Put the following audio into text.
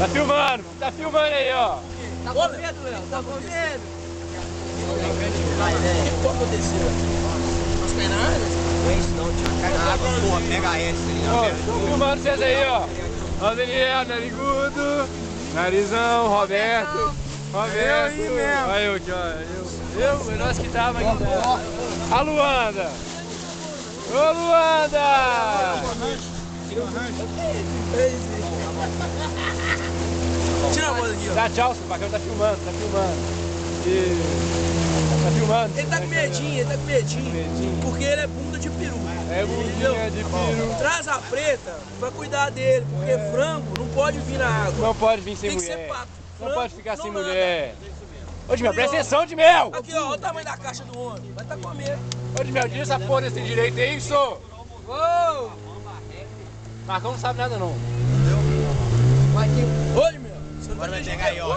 Tá filmando aí, ó. Tá com medo, Léo? Tá com medo? O que aconteceu? As penadas? Não é isso não, tio. Cai na água, porra, pega essa ali. Tô filmando vocês aí, ó. Ó, Daniel, narigudo, narizão, Roberto. Roberto. Aí eu aqui, ó. Nós que tava aqui. A Luanda. Ô, Luanda! Tira a voz aqui, ó. Dá tchau, seu bacana, tá filmando. Tá filmando. Ele tá com medinho, porque ele é bunda de peru. É bundinha de peru. Traz a preta pra cuidar dele, porque frango não pode vir na água. Não pode vir sem Tem que mulher. ser pato. Não Frango pode ficar não sem nada. mulher. Ô, de mel, presta atenção, de mel! Aqui, ó, olha o tamanho da caixa do homem. Vai tá comendo. Ô, de mel, tira essa porra desse direito aí, só. Ô! Marcão não sabe nada, não. Olha, meu. Você não Agora tá vai pegar aí, ó.